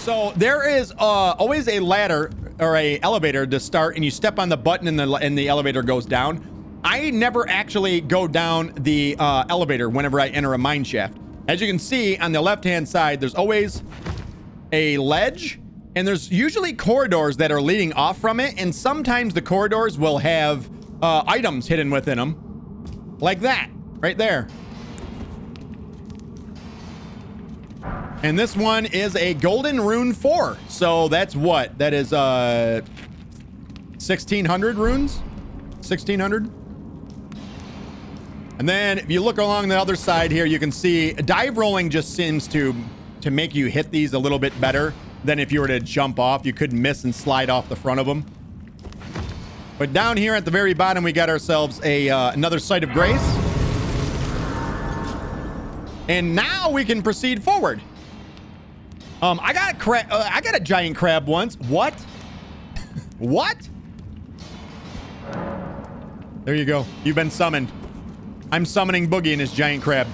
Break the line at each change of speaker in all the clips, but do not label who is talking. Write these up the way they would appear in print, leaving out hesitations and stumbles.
So there is always a ladder or a elevator to start, and you step on the button and the elevator goes down. I never actually go down the elevator whenever I enter a mine shaft. As you can see on the left-hand side, there's always a ledge, and there's usually corridors that are leading off from it, and sometimes the corridors will have items hidden within them, like that right there. And this one is a golden rune 4, so that's what that is 1600 runes, 1600. And then if you look along the other side here, you can see dive rolling just seems to make you hit these a little bit better than if you were to jump off. You could miss and slide off the front of them. But down here at the very bottom, we got ourselves a another site of grace. And now we can proceed forward. I got a giant crab once. What? What? There you go. You've been summoned. I'm summoning Boogie and his giant crab.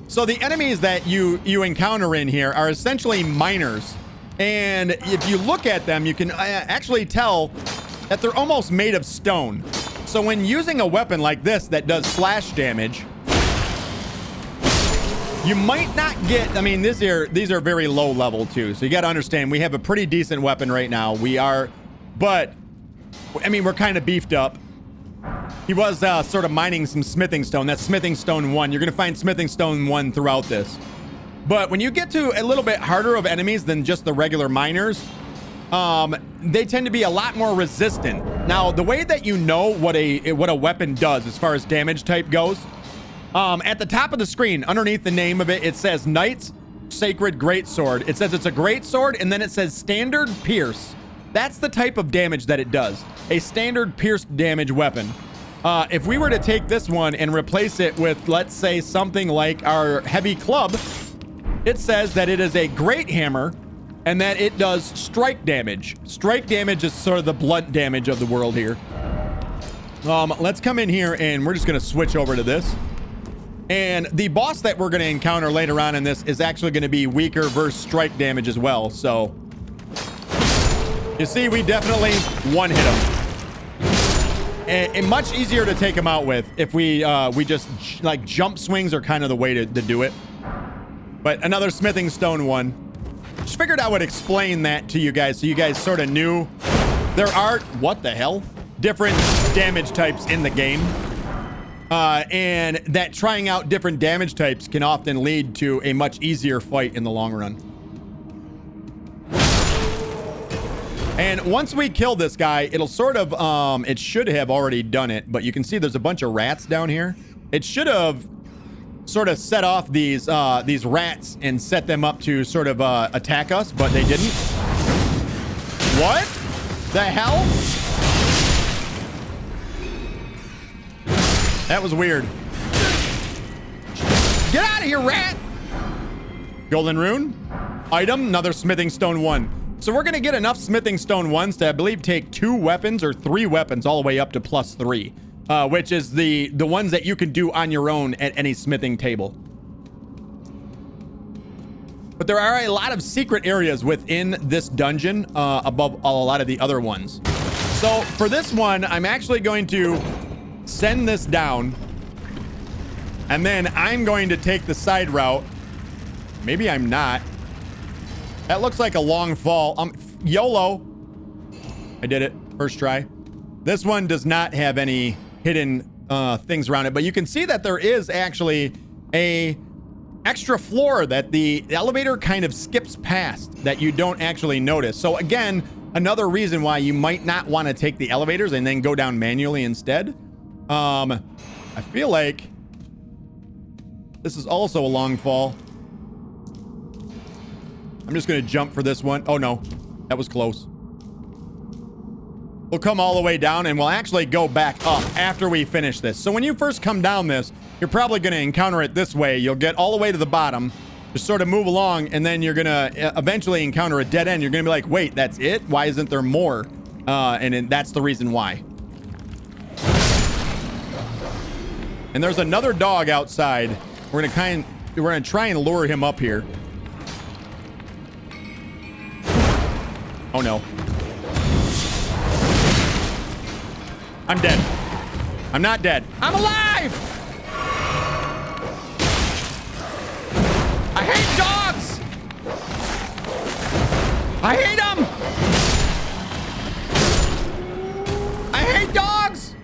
So the enemies that you encounter in here are essentially miners. And if you look at them, you can actually tell that they're almost made of stone. So when using a weapon like this that does slash damage, you might not get, I mean, these are very low level too. So you got to understand, we have a pretty decent weapon right now. But I mean, we're kind of beefed up. He was sort of mining some smithing stone. That's smithing stone 1. You're going to find smithing stone 1 throughout this. But when you get to a little bit harder of enemies than just the regular miners, they tend to be a lot more resistant. Now, the way that you know what a weapon does as far as damage type goes, at the top of the screen, underneath the name of it, it says Knight's Sacred Greatsword. It says it's a greatsword, and then it says Standard Pierce. That's the type of damage that it does. A standard pierce damage weapon. If we were to take this one and replace it with, let's say, something like our heavy club, it says that it is a great hammer and that it does strike damage. Strike damage is sort of the blunt damage of the world here. Let's come in here and we're just going to switch over to this. And the boss that we're going to encounter later on in this is actually going to be weaker versus strike damage as well. So you see, we definitely one-hit him. And much easier to take him out with if we just, like, jump swings are kind of the way to do it. But another smithing stone 1. Just figured I would explain that to you guys so you guys sort of knew there are, what the hell, different damage types in the game. And that trying out different damage types can often lead to a much easier fight in the long run. And once we kill this guy, it'll sort of, it should have already done it, but you can see there's a bunch of rats down here. It should have sort of set off these rats and set them up to sort of attack us, but they didn't. What the hell? That was weird. Get out of here, rat! Golden rune. Item, another smithing stone 1. So we're going to get enough smithing stone 1s to, I believe, take 2 weapons or 3 weapons all the way up to +3, which is the ones that you can do on your own at any smithing table. But there are a lot of secret areas within this dungeon above a lot of the other ones. So for this one, I'm actually going to send this down, and then I'm going to take the side route. Maybe I'm not. That looks like a long fall. YOLO. I did it. First try. This one does not have any hidden things around it, but you can see that there is actually a extra floor that the elevator kind of skips past that you don't actually notice. So again, another reason why you might not want to take the elevators and then go down manually instead. I feel like this is also a long fall. I'm just going to jump for this one. Oh, no. That was close. We'll come all the way down, and we'll actually go back up after we finish this. So when you first come down this, you're probably going to encounter it this way. You'll get all the way to the bottom, just sort of move along, and then you're going to eventually encounter a dead end. You're going to be like, wait, that's it? Why isn't there more? And that's the reason why. And there's another dog outside. We're going to try and lure him up here. Oh no. I'm dead. I'm not dead. I'm alive! I hate dogs! I hate them! I hate dogs!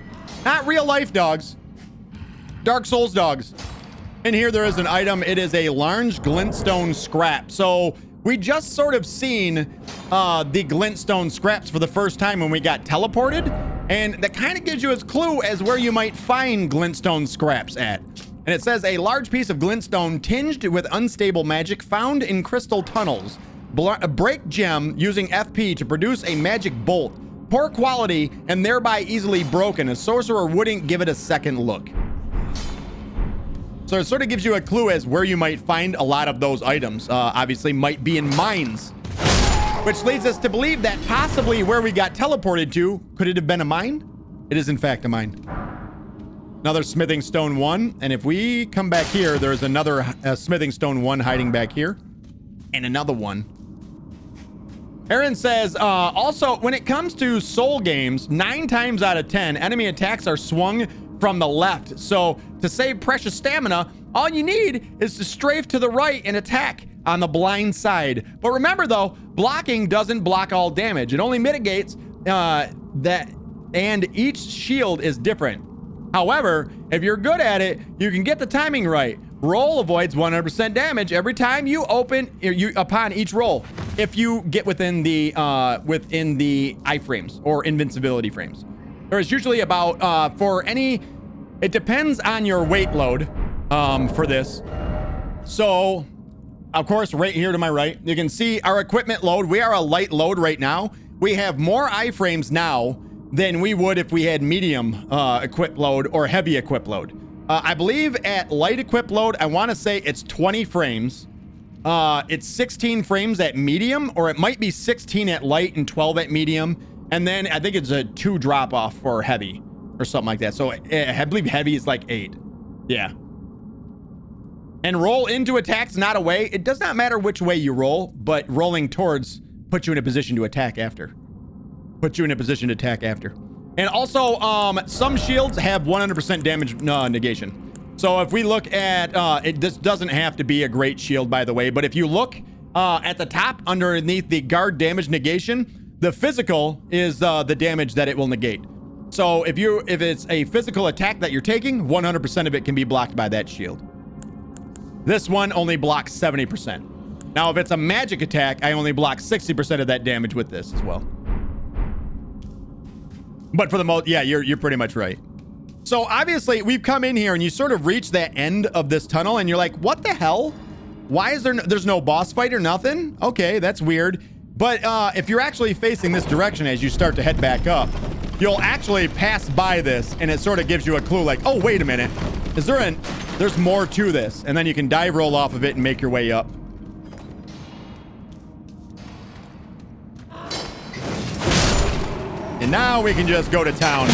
Not real life dogs. Dark Souls dogs. And here there is an item. It is a large glintstone scrap. So we just sort of seen the glintstone scraps for the first time when we got teleported. And that kind of gives you a clue as where you might find glintstone scraps at. And it says a large piece of glintstone tinged with unstable magic found in crystal tunnels. Break gem using FP to produce a magic bolt. Poor quality and thereby easily broken. A sorcerer wouldn't give it a second look. So it sort of gives you a clue as where you might find a lot of those items. Obviously might be in mines. Which leads us to believe that possibly where we got teleported to, could it have been a mine? It is in fact a mine. Another smithing stone 1. And if we come back here, there's another smithing stone 1 hiding back here. And another one. Aaron says, also, when it comes to soul games, 9 times out of 10, enemy attacks are swung from the left. So to save precious stamina, all you need is to strafe to the right and attack on the blind side. But remember though, blocking doesn't block all damage. It only mitigates that, and each shield is different. However, if you're good at it, you can get the timing right. Roll avoids 100% damage every time you open upon each roll. If you get within the iframes or invincibility frames. There's usually about it depends on your weight load for this. So of course, right here to my right, you can see our equipment load. We are a light load right now. We have more iframes now than we would if we had medium equip load or heavy equip load. I believe at light equip load, I want to say it's 20 frames. It's 16 frames at medium, or it might be 16 at light and 12 at medium. And then I think it's a 2 drop off for heavy or something like that. So I believe heavy is like 8. Yeah. And roll into attacks, not away. It does not matter which way you roll, but rolling towards puts you in a position to attack after. And also, some shields have 100% damage negation. So if we look at, this doesn't have to be a great shield, by the way, but if you look at the top underneath the guard damage negation, the physical is the damage that it will negate. So if it's a physical attack that you're taking, 100% of it can be blocked by that shield. This one only blocks 70%. Now, if it's a magic attack, I only block 60% of that damage with this as well. But for the most, yeah, you're pretty much right. So obviously we've come in here and you sort of reach that end of this tunnel and you're like, what the hell? Why is there's no boss fight or nothing? Okay, that's weird. But if you're actually facing this direction as you start to head back up, you'll actually pass by this and it sort of gives you a clue like, oh, wait a minute. There's more to this. And then you can dive roll off of it and make your way up. And now we can just go to town.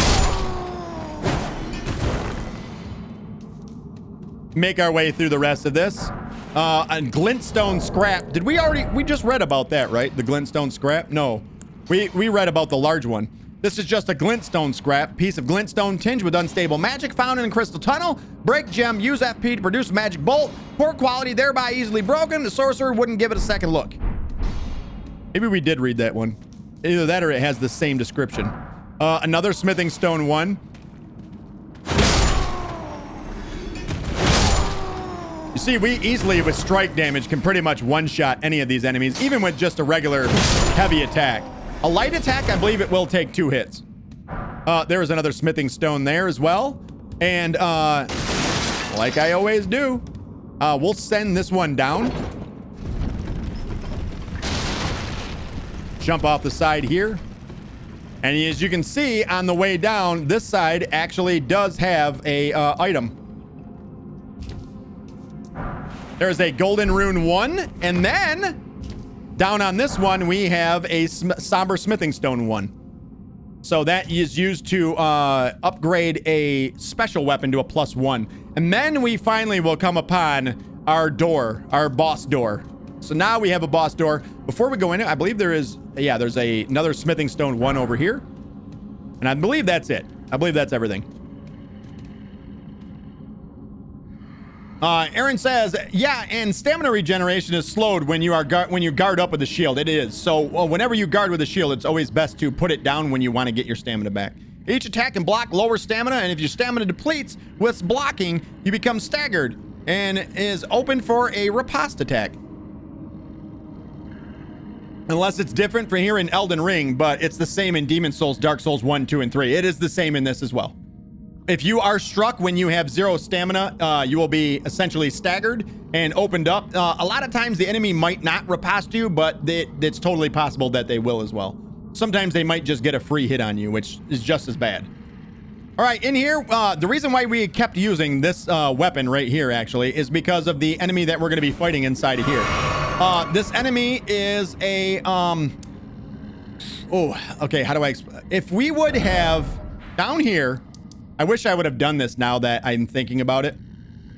Make our way through the rest of this. A glintstone scrap. We just read about that, right? The glintstone scrap? No. We read about the large one. This is just a glintstone scrap. Piece of glintstone tinged with unstable magic found in a crystal tunnel. Break gem, use FP to produce a magic bolt. Poor quality, thereby easily broken. The sorcerer wouldn't give it a second look. Maybe we did read that one. Either that or it has the same description. Another smithing stone 1. You see, we easily, with strike damage, can pretty much one-shot any of these enemies, even with just a regular heavy attack. A light attack, I believe it will take 2 hits. There is another smithing stone there as well. And like I always do, we'll send this one down. Jump off the side here. And as you can see on the way down, this side actually does have a item. There's a golden rune 1, and then down on this one we have a somber smithing stone 1. So that is used to upgrade a special weapon to a +1. And then we finally will come upon our door, our boss door. So now we have a boss door. Before we go in it, I believe there is, yeah, there's another smithing stone 1 over here. And I believe that's it. I believe that's everything. Aaron says, yeah, and stamina regeneration is slowed when you guard up with the shield. It is. So whenever you guard with a shield, it's always best to put it down when you want to get your stamina back. Each attack can block lower stamina, and if your stamina depletes with blocking, you become staggered and is open for a riposte attack. Unless it's different from here in Elden Ring, but it's the same in Demon Souls, Dark Souls 1, 2, and 3. It is the same in this as well. If you are struck when you have 0 stamina, you will be essentially staggered and opened up. A lot of times the enemy might not riposte you, but it's totally possible that they will as well. Sometimes they might just get a free hit on you, which is just as bad. All right, in here, the reason why we kept using this weapon right here, actually, is because of the enemy that we're going to be fighting inside of here. This enemy is a... oh, okay, how do I... If we would have... Down here... I wish I would have done this now that I'm thinking about it.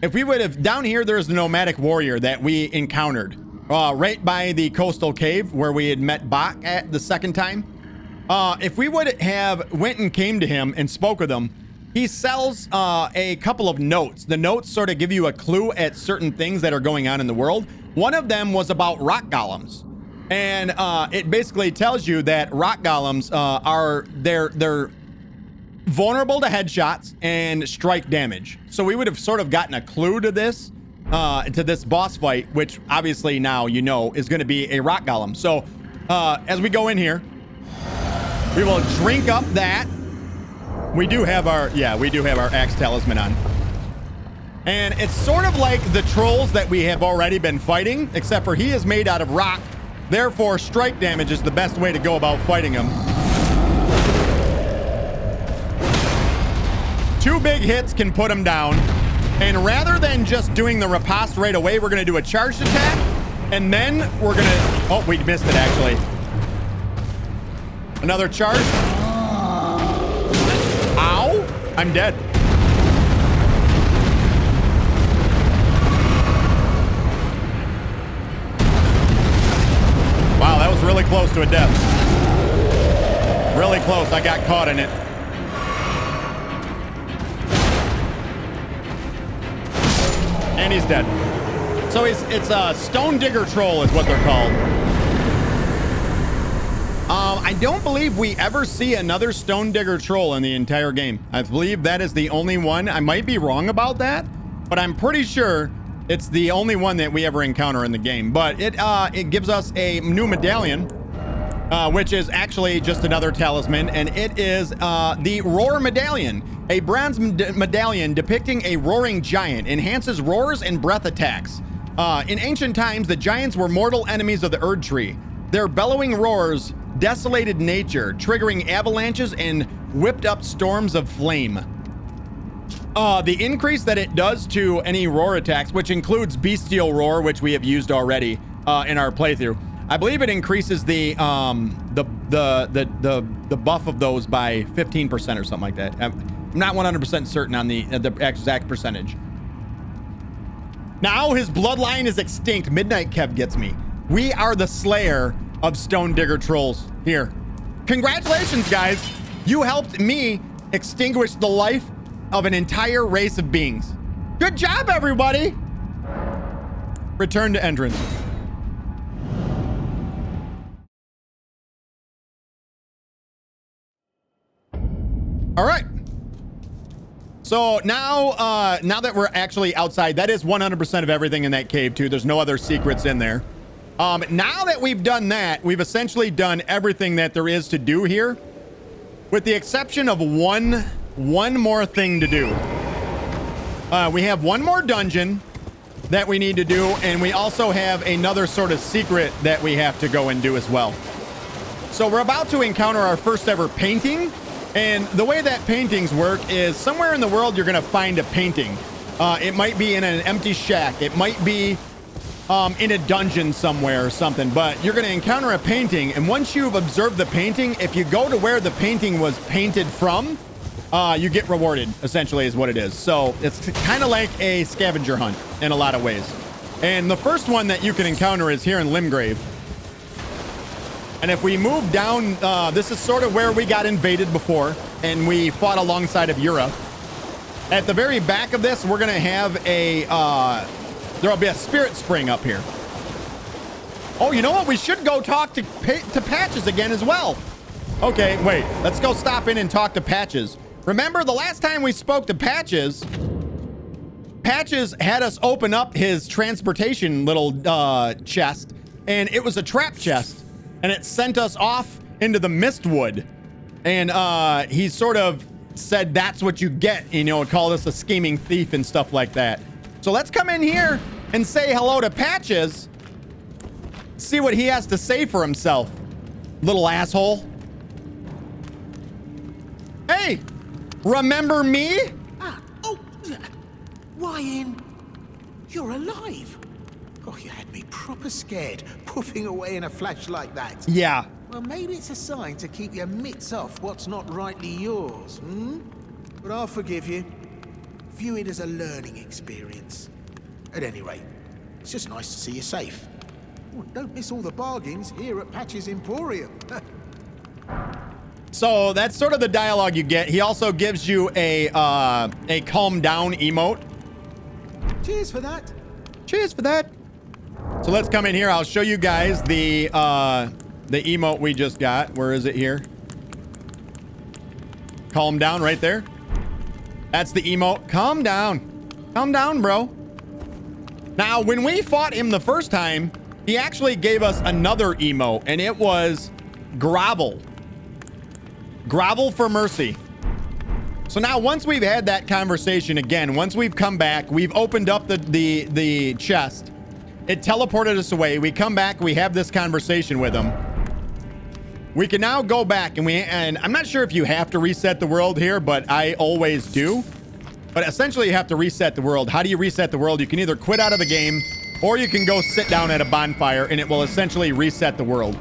If we would have... Down here, there's the nomadic warrior that we encountered. Right by the coastal cave where we had met Bach at the second time. If we would have went and came to him and spoke with him, he sells a couple of notes. The notes sort of give you a clue at certain things that are going on in the world. One of them was about rock golems. And it basically tells you that rock golems are... They're vulnerable to headshots and strike damage. So we would have sort of gotten a clue to this boss fight, which obviously now you know is going to be a rock golem. So as we go in here, we will drink up that. We do have our axe talisman on. And it's sort of like the trolls that we have already been fighting, except for he is made out of rock. Therefore, strike damage is the best way to go about fighting him. 2 big hits can put him down. And rather than just doing the riposte right away, we're going to do a charged attack. And then we're going to... Oh, we missed it, actually. Another charge. Ow. I'm dead. Wow, that was really close to a death. Really close. I got caught in it. And he's dead. So it's a stone digger troll is what they're called. I don't believe we ever see another stone digger troll in the entire game. I believe that is the only one. I might be wrong about that, but I'm pretty sure it's the only one that we ever encounter in the game. But it gives us a new medallion, which is actually just another talisman, and it is the Roar Medallion. A bronze medallion depicting a roaring giant, enhances roars and breath attacks. In ancient times, the giants were mortal enemies of the Erdtree. Their bellowing roars desolated nature, triggering avalanches and whipped up storms of flame. The increase that it does to any roar attacks, which includes bestial roar, which we have used already in our playthrough, I believe it increases the buff of those by 15% or something like that. I'm not 100% certain on the exact percentage. Now his bloodline is extinct. Midnight Kev gets me. We are the slayer of stone digger trolls here. Congratulations, guys. You helped me extinguish the life of an entire race of beings. Good job, everybody. Return to entrance. All right. So now that we're actually outside, that is 100% of everything in that cave too. There's no other secrets in there. Now that we've done that, we've essentially done everything that there is to do here, with the exception of one more thing to do. We have one more dungeon that we need to do, and we also have another sort of secret that we have to go and do as well. So we're about to encounter our first ever painting. And the way that paintings work is somewhere in the world you're going to find a painting. It might be in an empty shack. It might be in a dungeon somewhere or something. But you're going to encounter a painting. And once you've observed the painting, if you go to where the painting was painted from, you get rewarded, essentially, is what it is. So it's kind of like a scavenger hunt in a lot of ways. And the first one that you can encounter is here in Limgrave. And if we move down, this is sort of where we got invaded before, and we fought alongside of Yura. At the very back of this, we're going to have a, there'll be a spirit spring up here. Oh, you know what? We should go talk to Patches again as well. Okay, wait. Let's go stop in and talk to Patches. Remember the last time we spoke to Patches, Patches had us open up his transportation little chest, and it was a trap chest. And it sent us off into the Mistwood. And he sort of said that's what you get, you know, called us a scheming thief and stuff like that. So let's come in here and say hello to Patches. See what he has to say for himself. Little asshole. Hey, remember me?
Ryan, you're alive. Oh, you had me proper scared, puffing away in a flash like that.
Yeah.
Well, maybe it's a sign to keep your mitts off what's not rightly yours, hmm? But I'll forgive you. View it as a learning experience. At any rate, it's just nice to see you safe. Oh, don't miss all the bargains here at Patch's Emporium.
So that's sort of the dialogue you get. He also gives you a calm down emote.
Cheers for that.
Cheers for that. So let's come in here. I'll show you guys the emote we just got. Where is it here? Calm down right there. That's the emote. Calm down. Calm down, bro. Now, when we fought him the first time, he actually gave us another emote, and it was grovel. Grovel for mercy. So now once we've had that conversation again, once we've come back, we've opened up the chest. It teleported us away. We come back, we have this conversation with him. We can now go back and I'm not sure if you have to reset the world here, but I always do. But essentially you have to reset the world. How do you reset the world? You can either quit out of the game or you can go sit down at a bonfire and it will essentially reset the world.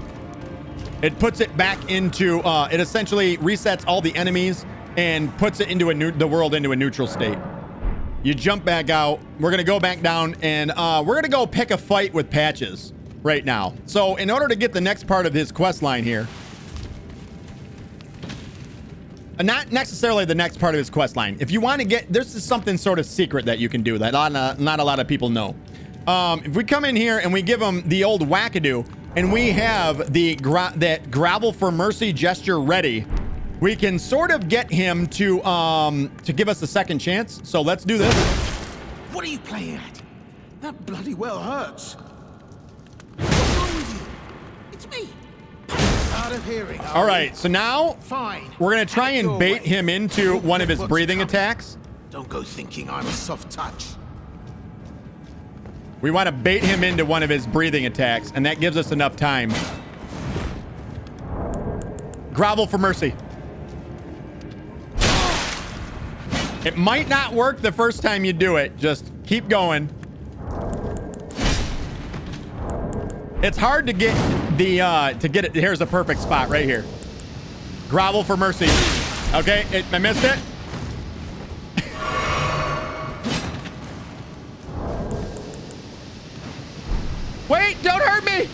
It puts it back into, it essentially resets all the enemies and puts it into the world into a neutral state. You jump back out. We're going to go back down and we're going to go pick a fight with Patches right now. So in order to get the next part of his quest line here, not necessarily the next part of his quest line. If you want to get, this is something sort of secret that you can do that not a lot of people know. If we come in here and we give him the old wackadoo and we have that gravel for mercy gesture ready, we can sort of get him to give us a second chance. So let's do this.
What are you playing at? That bloody well hurts. What's wrong with you? It's me. Out of hearing.
All right, so now
Fine.
We're gonna try and bait him into one of his breathing attacks.
Don't go thinking I'm a soft touch.
We want to bait him into one of his breathing attacks, and that gives us enough time. Grovel for mercy. It might not work the first time you do it. Just keep going. It's hard to get it. Here's a perfect spot right here. Grovel for mercy. Okay, I missed it. Wait, don't hurt me.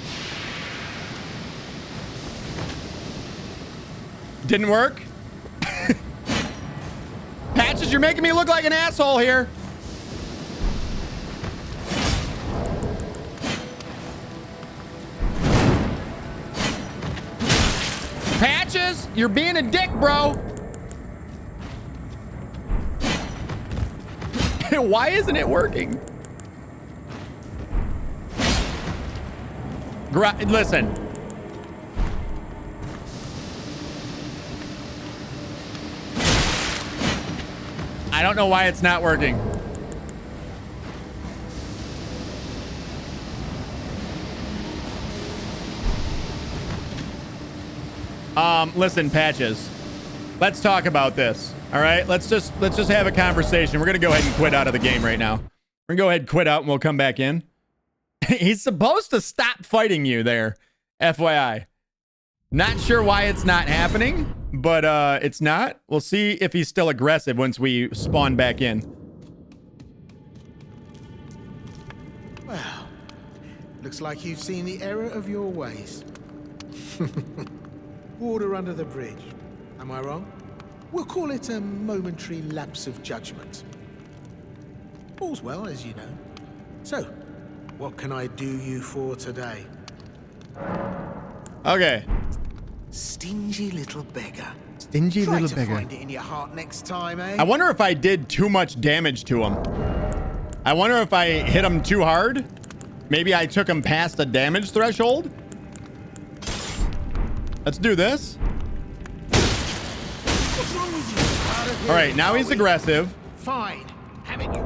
Didn't work. Patches, you're making me look like an asshole here. Patches, you're being a dick, bro. Why isn't it working? Listen. I don't know why it's not working. Listen, Patches. Let's talk about this. All right? Let's just have a conversation. We're going to go ahead and quit out of the game right now. We're going to go ahead and quit out and we'll come back in. He's supposed to stop fighting you there, FYI. Not sure why it's not happening, but it's not. We'll see if he's still aggressive once we spawn back in.
Well, Looks like you've seen the error of your ways. Water under the bridge. Am I wrong? We'll call it a momentary lapse of judgment. All's well, as you know. So, what can I do you for today?
Okay.
Stingy little beggar.
Stingy
Try
little
to
beggar.
find it in your heart next time, eh?
I wonder if I did too much damage to him. I wonder if I hit him too hard. Maybe I took him past the damage threshold. Let's do this.
What's wrong with you? Out of here,
All right, now he's aggressive.
Fine. Having you.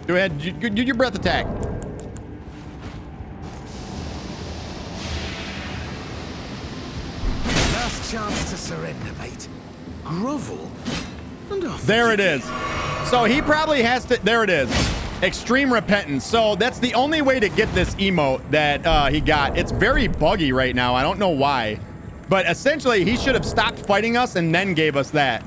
Go ahead, do your breath attack.
Last chance to surrender, mate. Grovel? And off
There
you
it is. So he probably has to, there it is. Extreme repentance. So that's the only way to get this emote that he got. It's very buggy right now. I don't know why. But essentially, he should have stopped fighting us and then gave us that.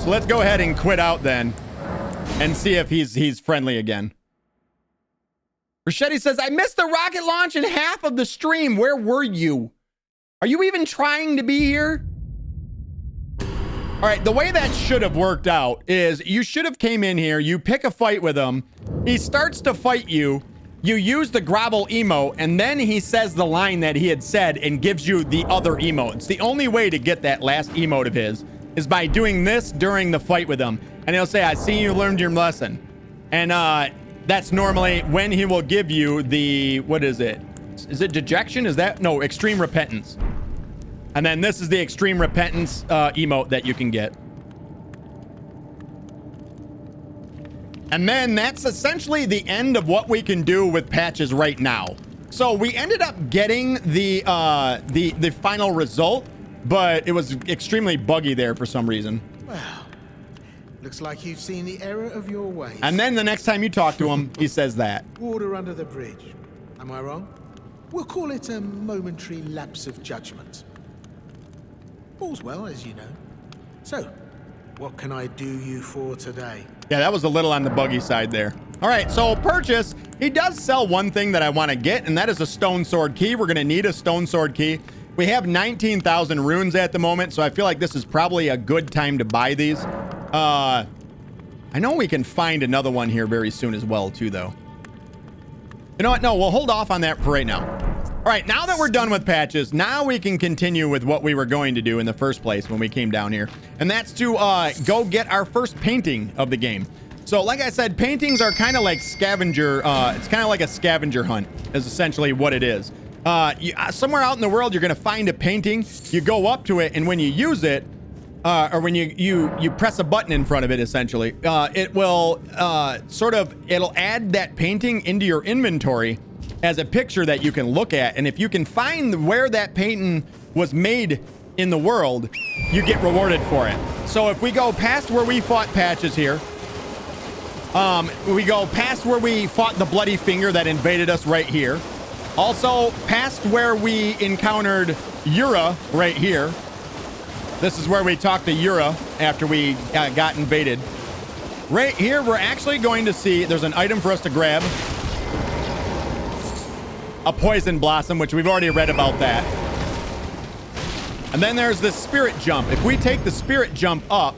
So let's go ahead and quit out then and see if he's friendly again. Rachetti says, I missed the rocket launch in half of the stream. Where were you? Are you even trying to be here? All right, the way that should have worked out is you should have came in here, you pick a fight with him, he starts to fight you, you use the grovel emote, and then he says the line that he had said and gives you the other emote. It's the only way to get that last emote of his is by doing this during the fight with him. And he'll say, I see you learned your lesson. And that's normally when he will give you the, what is it? Is it dejection? Is that? No, extreme repentance. And then this is the extreme repentance emote that you can get. And then that's essentially the end of what we can do with patches right now. So we ended up getting the final result, but it was extremely buggy there for some reason.
Well, looks like you've seen the error of your ways.
And then the next time you talk to him, he says that.
Water under the bridge. Am I wrong? We'll call it a momentary lapse of judgment. All's well, as you know. So, what can I do you for today?
Yeah, that was a little on the buggy side there. All right, so purchase. He does sell one thing that I want to get, and that is a stone sword key. We're going to need a stone sword key. We have 19,000 runes at the moment, so I feel like this is probably a good time to buy these. I know we can find another one here very soon as well, too, though. You know what? No, we'll hold off on that for right now. All right, now that we're done with patches, now we can continue with what we were going to do in the first place when we came down here. And that's to go get our first painting of the game. So like I said, paintings are kind of like scavenger. It's kind of like a scavenger hunt is essentially what it is. Somewhere out in the world, you're going to find a painting. You go up to it, and when you use it, or when you press a button in front of it, essentially, it will it'll add that painting into your inventory as a picture that you can look at. And if you can find where that painting was made in the world, you get rewarded for it. So if we go past where we fought patches here, we go past where we fought the bloody finger that invaded us right here. Also past where we encountered Yura right here. This is where we talked to Yura after we got invaded. Right here, we're actually going to see there's an item for us to grab. A poison blossom, which we've already read about that. And then there's the spirit jump. If we take the spirit jump up,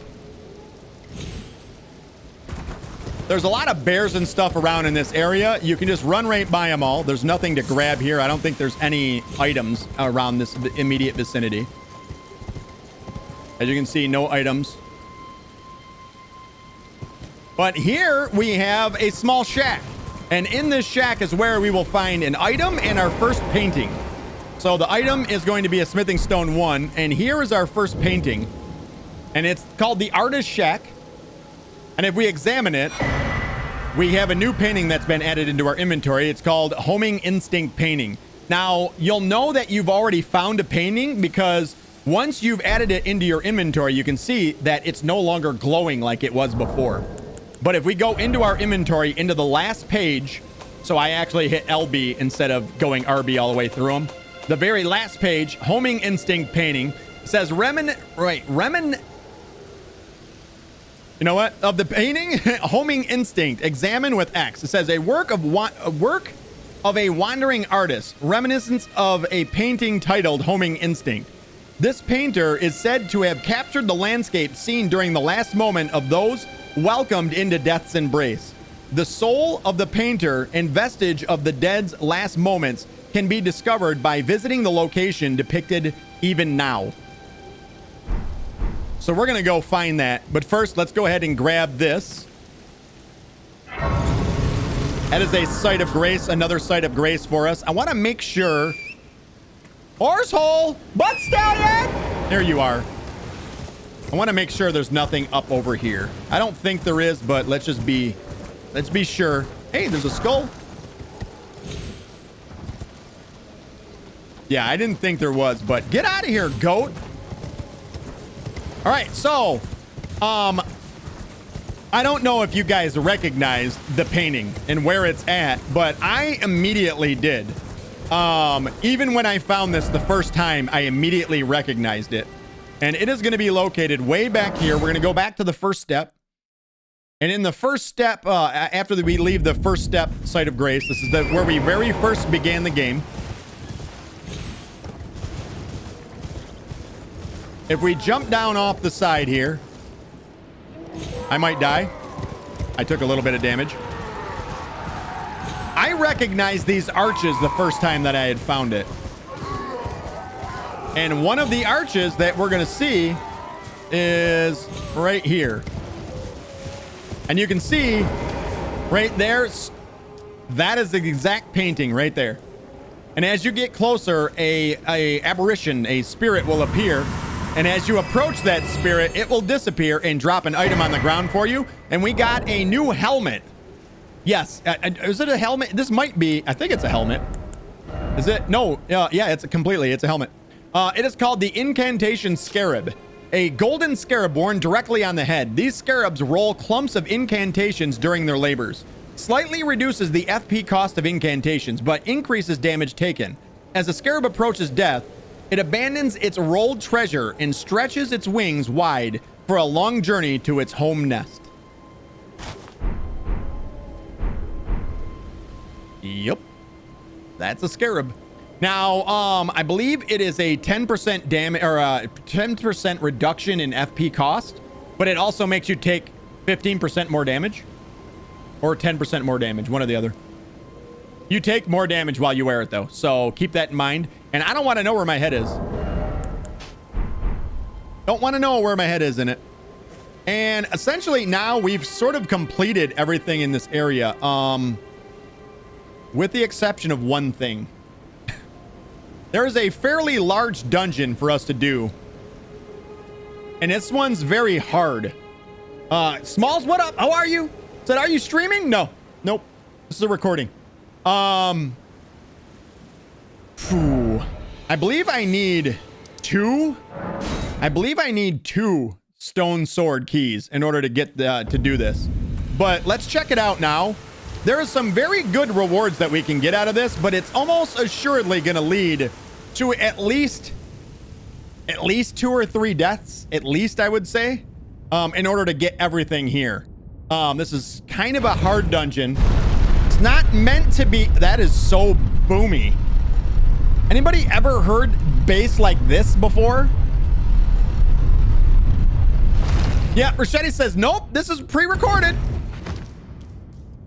there's a lot of bears and stuff around in this area. You can just run right by them all. There's nothing to grab here. I don't think there's any items around this immediate vicinity. As you can see, no items. But here we have a small shack. And in this shack is where we will find an item and our first painting. So the item is going to be a smithing stone 1. And here is our first painting. And it's called the Artist Shack. And if we examine it, we have a new painting that's been added into our inventory. It's called Homing Instinct Painting. Now, you'll know that you've already found a painting because once you've added it into your inventory, you can see that it's no longer glowing like it was before. But if we go into our inventory, into the last page, So I actually hit LB instead of going RB all the way through them. The very last page, Homing Instinct Painting, says Remin, you know what? Of the painting, Homing Instinct, examine with X. It says a work of a wandering artist, reminiscence of a painting titled Homing Instinct. This painter is said to have captured the landscape seen during the last moment of those welcomed into death's embrace. The soul of the painter and vestige of the dead's last moments can be discovered by visiting the location depicted even now. So we're going to go find that. But first, let's go ahead and grab this. That is a site of grace, another site of grace for us. I want to make sure... Horsehole! Butt stallion! There you are. I want to make sure there's nothing up over here. I don't think there is, but let's be sure. Hey, there's a skull. Yeah, I didn't think there was, but get out of here, goat. All right, so, I don't know if you guys recognized the painting and where it's at, but I immediately did. Even when I found this the first time, I immediately recognized it. And it is going to be located way back here. We're going to go back to the first step. And in the first step, after we leave the first step site of grace, this is where we very first began the game. If we jump down off the side here, I might die. I took a little bit of damage. I recognized these arches the first time that I had found it. And one of the arches that we're going to see is right here. And you can see right there, that is the exact painting right there. And as you get closer, a apparition, a spirit will appear. And as you approach that spirit, it will disappear and drop an item on the ground for you. And we got a new helmet. Yes. Is it a helmet? This might be. I think it's a helmet. Is it? No. Yeah, it's a helmet. It is called the Incantation Scarab. A golden scarab worn directly on the head. These scarabs roll clumps of incantations during their labors. Slightly reduces the FP cost of incantations, but increases damage taken. As the scarab approaches death, it abandons its rolled treasure and stretches its wings wide for a long journey to its home nest. Yep. That's a scarab. Now, I believe it is a 10% damage or a 10% reduction in FP cost, but it also makes you take 15% more damage or 10% more damage, one or the other. You take more damage while you wear it, though, so keep that in mind. And I don't want to know where my head is. Don't want to know where my head is in it. And essentially now we've sort of completed everything in this area, with the exception of one thing. There is a fairly large dungeon for us to do. And this one's very hard. Smalls, what up? How are you? Said, are you streaming? No. Nope. This is a recording. I believe I need two stone sword keys in order to get to do this. But let's check it out now. There are some very good rewards that we can get out of this, but it's almost assuredly going to lead to at least 2 or 3 deaths, at least I would say, in order to get everything here. This is kind of a hard dungeon. It's not meant to be. That is so boomy. Anybody ever heard bass like this before? Yeah, Rachetti says, nope, this is pre-recorded.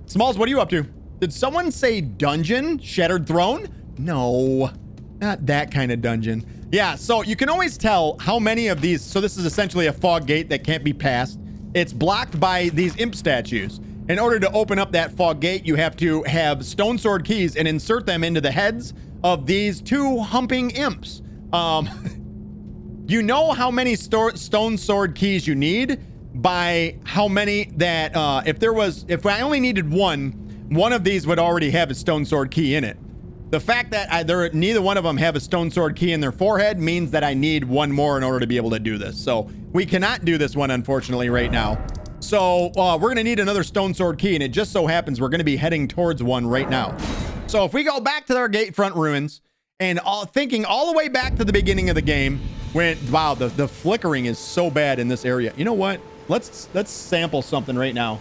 Smalls, what are you up to? Did someone say dungeon? Shattered Throne? No, not that kind of dungeon. Yeah, so you can always tell how many of these. So this is essentially a fog gate that can't be passed. It's blocked by these imp statues. In order to open up that fog gate, you have to have stone sword keys and insert them into the heads of these 2 humping imps. You know how many stone sword keys you need by how many that if I only needed one of these would already have a stone sword key in it. The fact that neither one of them have a stone sword key in their forehead means that I need one more in order to be able to do this. So we cannot do this one, unfortunately, right now. So we're going to need another stone sword key, and it just so happens we're going to be heading towards one right now. So if we go back to our gatefront ruins and thinking all the way back to the beginning of the game, when wow, the flickering is so bad in this area. You know what? Let's sample something right now.